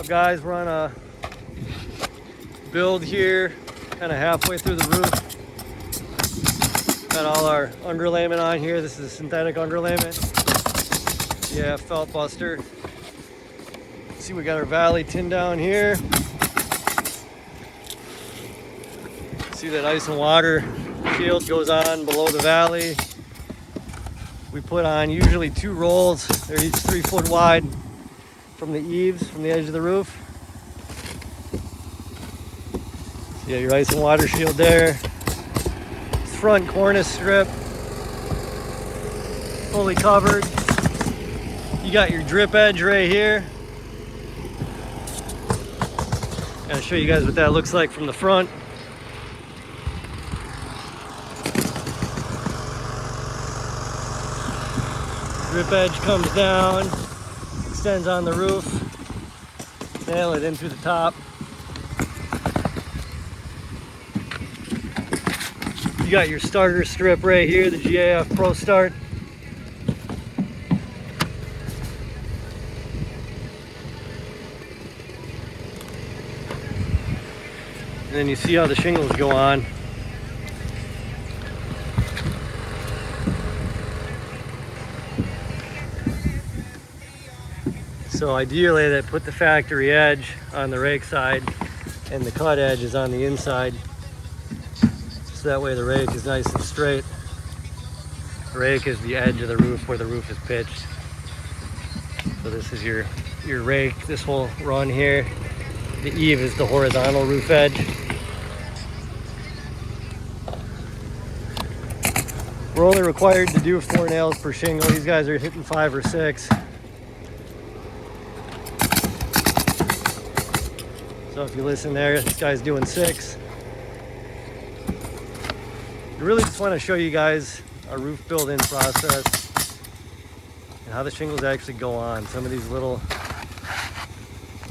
up, guys? We're on a build here, kind of halfway through the roof. Got all our underlayment on here. This is a synthetic underlayment. Yeah, felt buster. See, we got our valley tin down here. See that ice and water shield goes on below the valley. We put on usually 2 rolls. They're each 3 foot wide from the eaves, from the edge of the roof. So you got your ice and water shield there. Front cornice strip, fully covered. You got your drip edge right here. I'll show you guys what that looks like from the front. Drip edge comes down, extends on the roof, nail it in through the top. You got your starter strip right here, the GAF Pro Start. And then you see how the shingles go on. So ideally they put the factory edge on the rake side and the cut edge is on the inside. So that way the rake is nice and straight. The rake is the edge of the roof where the roof is pitched. So this is your rake. This will run here. The eave is the horizontal roof edge. We're only required to do 4 nails per shingle. These guys are hitting 5 or 6. So if you listen there, this guy's doing 6. I really just want to show you guys our roof build-in process and how the shingles actually go on. Some of these little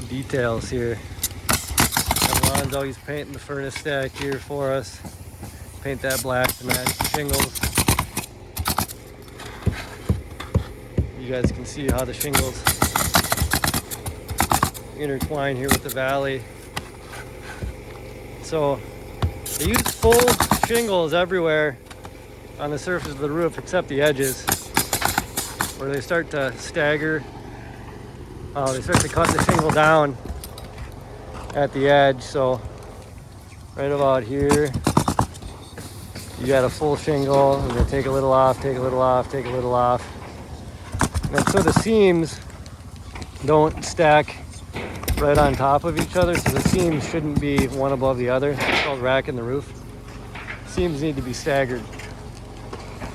details here. And Ron's always painting the furnace stack here for us. Paint that black to match the shingles. You guys can see how the shingles intertwine here with the valley. So they use full shingles everywhere on the surface of the roof except the edges where they start to stagger. They start to cut the shingle down at the edge. So right about here you got a full shingle and then take a little off, take a little off, take a little off. And so the seams don't stack right on top of each other, so the seams shouldn't be one above the other. It's called racking the roof. Seams need to be staggered.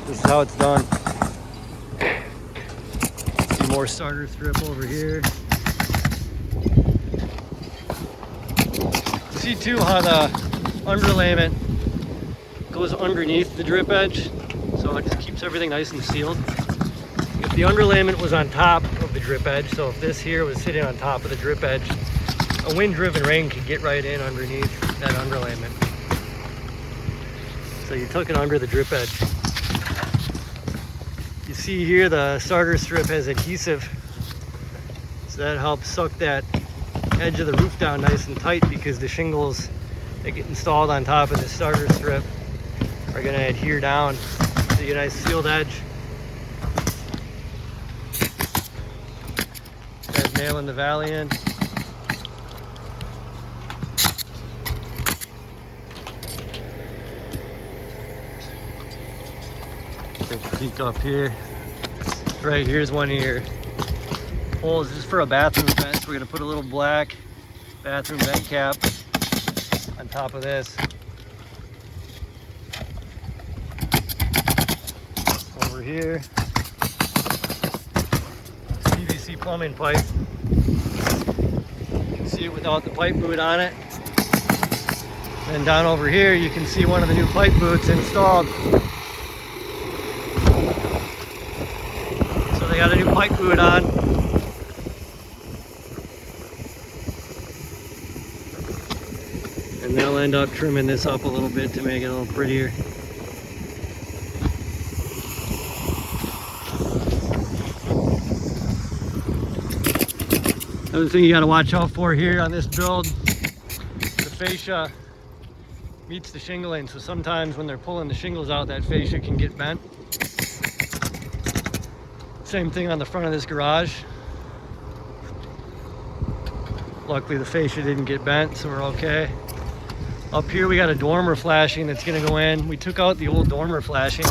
This is how it's done. See more starter strip over here. See too how the underlayment goes underneath the drip edge, so it just keeps everything nice and sealed. If the underlayment was on top of the drip edge, so if this here was sitting on top of the drip edge, a wind-driven rain could get right in underneath that underlayment. So you took it under the drip edge. You see here the starter strip has adhesive, so that helps suck that edge of the roof down nice and tight because the shingles that get installed on top of the starter strip are going to adhere down. So you get a nice sealed edge. Guys nailing the valley in. Take a peek up here. Right here's one of your holes. This is for a bathroom vent. So we're going to put a little black bathroom vent cap on top of this. Over here, PVC plumbing pipe. You can see it without the pipe boot on it. And down over here, you can see one of the new pipe boots installed. So they got a new pipe boot on. And they'll end up trimming this up a little bit to make it a little prettier. Another thing you got to watch out for here on this build, the fascia meets the shingling, so sometimes when they're pulling the shingles out, that fascia can get bent. Same thing on the front of this garage. Luckily the fascia didn't get bent, so we're okay. Up here we got a dormer flashing that's gonna go in. We took out the old dormer flashing,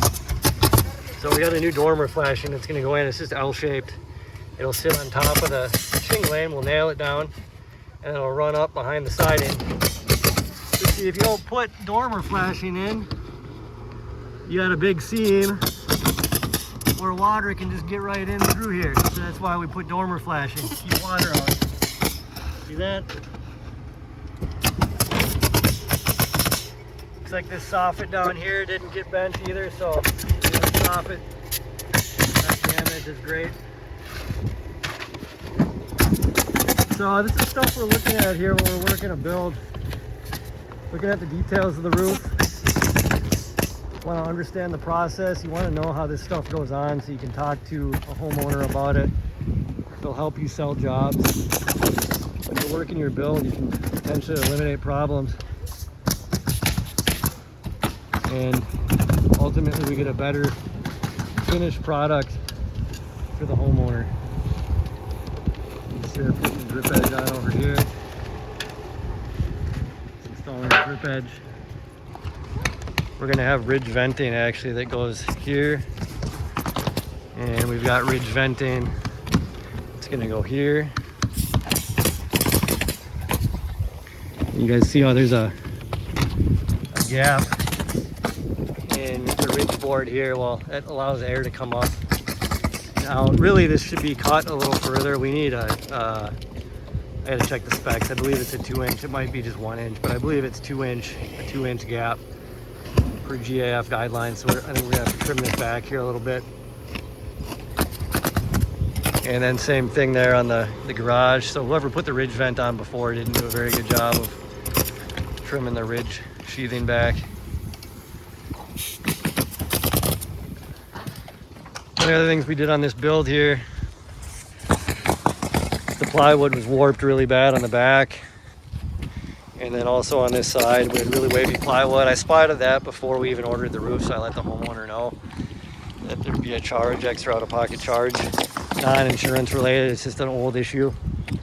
so we got a new dormer flashing that's gonna go in. It's just L-shaped. It'll sit on top of the shingling, we'll nail it down, and it'll run up behind the siding. So see, if you don't put dormer flashing in, you got a big seam where water can just get right in through here. So that's why we put dormer flashing, keep water out. See that? Looks like this soffit down here didn't get bent either, so this soffit, that damage is great. So this is stuff we're looking at here when we're working a build. Looking at the details of the roof. Want to understand the process. You want to know how this stuff goes on so you can talk to a homeowner about it. It'll help you sell jobs. When you're working your build, you can potentially eliminate problems. And ultimately we get a better finished product for the homeowner. Just here, put the drip edge on over here. Installing the drip edge. We're gonna have ridge venting actually that goes here. And we've got ridge venting. It's gonna go here. You guys see how there's a gap in the ridge board here. Well, that allows air to come up. Now, really, this should be cut a little further. We need I had to check the specs. I believe it's a 2-inch. It might be just 1 inch, but I believe it's a 2-inch gap per GAF guidelines. So I think we're gonna have to trim this back here a little bit. And then same thing there on the garage. So whoever put the ridge vent on before didn't do a very good job of trimming the ridge sheathing back. One of the other things we did on this build here, the plywood was warped really bad on the back. And then also on this side, we had really wavy plywood. I spotted that before we even ordered the roof, so I let the homeowner know that there'd be a charge, extra out-of-pocket charge. Non-insurance related, it's just an old issue. You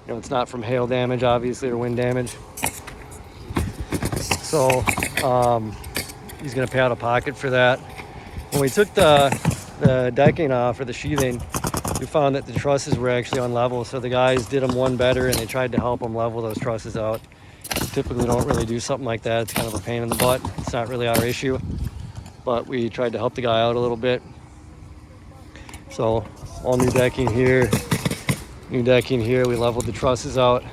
know, it's not from hail damage, obviously, or wind damage. So he's gonna pay out of pocket for that. When we took the decking off, or the sheathing, we found that the trusses were actually unlevel. So the guys did them one better, and they tried to help them level those trusses out. Typically don't really do something like that. It's kind of a pain in the butt. It's not really our issue, but we tried to help the guy out a little bit. So all new decking here, we leveled the trusses out.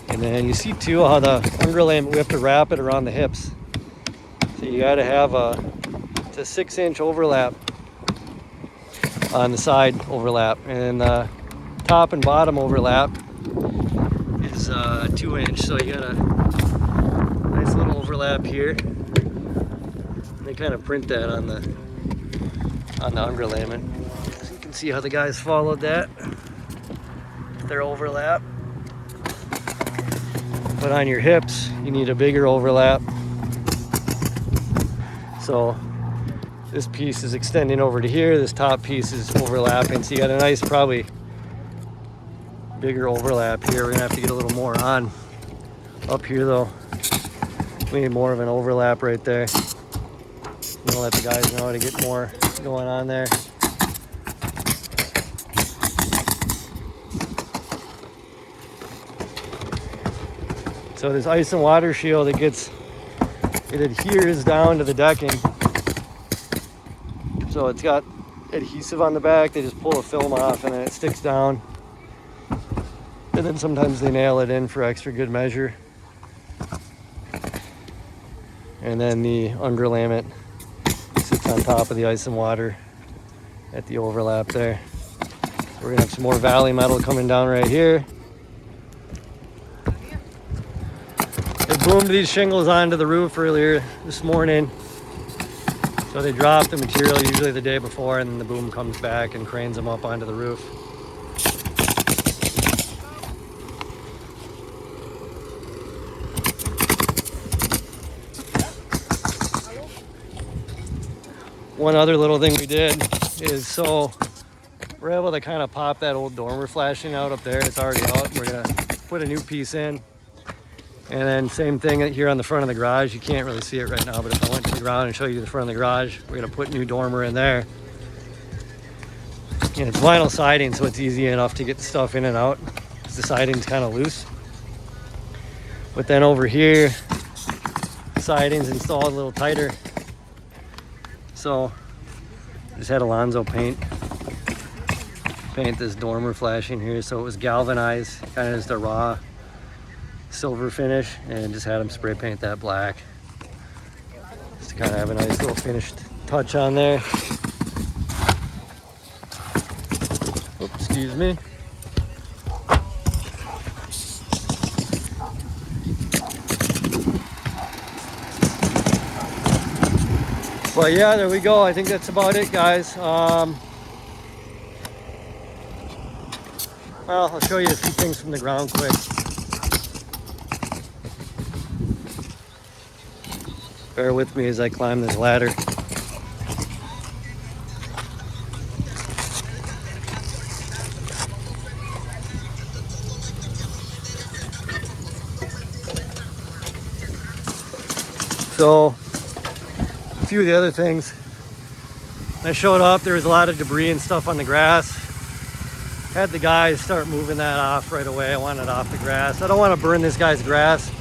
And then you see too how the underlayment, we have to wrap it around the hips. So you gotta have it's a 6-inch overlap on the side overlap. And the top and bottom overlap is 2-inch. So you got a nice little overlap here. They kind of print that on the underlayment. So you can see how the guys followed that, their overlap. But on your hips, you need a bigger overlap. So this piece is extending over to here, this top piece is overlapping. So you got a nice, probably bigger overlap here. We're gonna have to get a little more on up here though. We need more of an overlap right there. I'm gonna let the guys know how to get more going on there. So this ice and water shield, it adheres down to the decking. So it's got adhesive on the back. They just pull the film off and then it sticks down. And then sometimes they nail it in for extra good measure. And then the underlayment sits on top of the ice and water at the overlap there. We're gonna have some more valley metal coming down right here. They boomed these shingles onto the roof earlier this morning. So they drop the material usually the day before, and then the boom comes back and cranes them up onto the roof. one other little thing we did is, so we're able to kind of pop that old dormer flashing out up there. It's already out. We're gonna put a new piece in. And then same thing here on the front of the garage. You can't really see it right now, but if I went to the ground and show you the front of the garage, we're gonna put new dormer in there. And it's vinyl siding, so it's easy enough to get the stuff in and out because the siding's kind of loose. But then over here, siding's installed a little tighter. So just had Alonzo paint this dormer flashing here, so it was galvanized, kind of just a raw silver finish, and just had him spray paint that black just to kind of have a nice little finished touch on there. Oops, excuse me. But yeah, there we go. I think that's about it, guys. Well, I'll show you a few things from the ground quick. Bear with me as I climb this ladder. So, a few of the other things. When I showed up, there was a lot of debris and stuff on the grass. Had the guys start moving that off right away. I wanted it off the grass. I don't want to burn this guy's grass.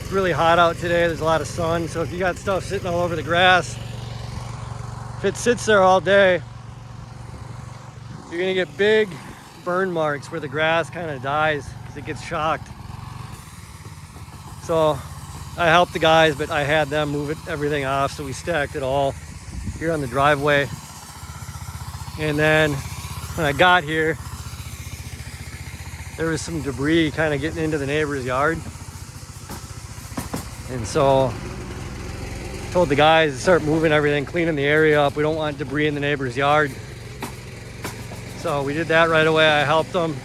It's really hot out today. There's a lot of sun. So if you got stuff sitting all over the grass, if it sits there all day, you're gonna get big burn marks where the grass kind of dies because it gets shocked. So I helped the guys, but I had them move everything off. So we stacked it all here on the driveway. And then when I got here, there was some debris kind of getting into the neighbor's yard. And so I told the guys to start moving everything, cleaning the area up. We don't want debris in the neighbor's yard. So we did that right away. I helped them.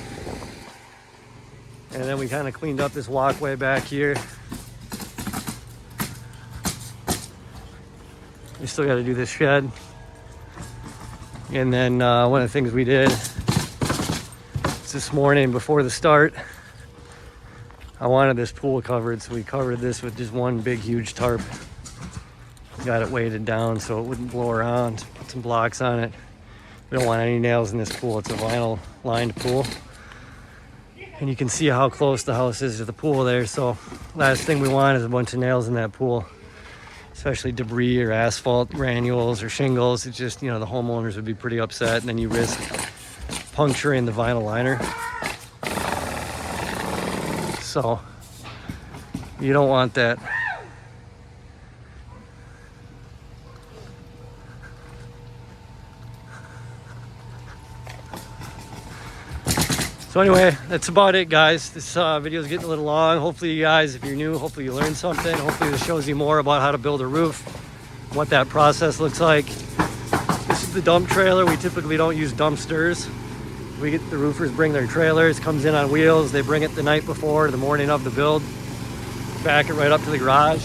And then we kind of cleaned up this walkway back here. We still got to do this shed. And then one of the things we did this morning before the start, I wanted this pool covered, so we covered this with just one big huge tarp. Got it weighted down so it wouldn't blow around. Put some blocks on it. We don't want any nails in this pool. It's a vinyl lined pool. And you can see how close the house is to the pool there. So last thing we want is a bunch of nails in that pool, especially debris or asphalt granules or shingles. It's just, the homeowners would be pretty upset, and then you risk puncturing the vinyl liner. So you don't want that. So anyway, that's about it, guys. This video is getting a little long. Hopefully you guys, if you're new, hopefully you learned something. Hopefully this shows you more about how to build a roof, what that process looks like. This is the dump trailer. We typically don't use dumpsters. The roofers bring their trailers, comes in on wheels. They bring it the night before, the morning of the build, back it right up to the garage.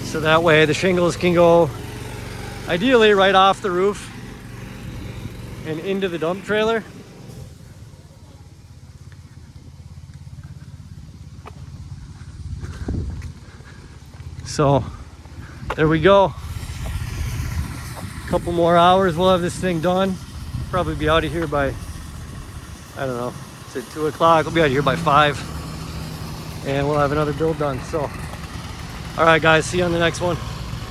So that way the shingles can go ideally right off the roof and into the dump trailer. So there we go. A couple more hours, we'll have this thing done. Probably be out of here by, I don't know, it's at 2 o'clock. We'll be out of here by 5. And we'll have another build done. So, all right, guys, see you on the next one.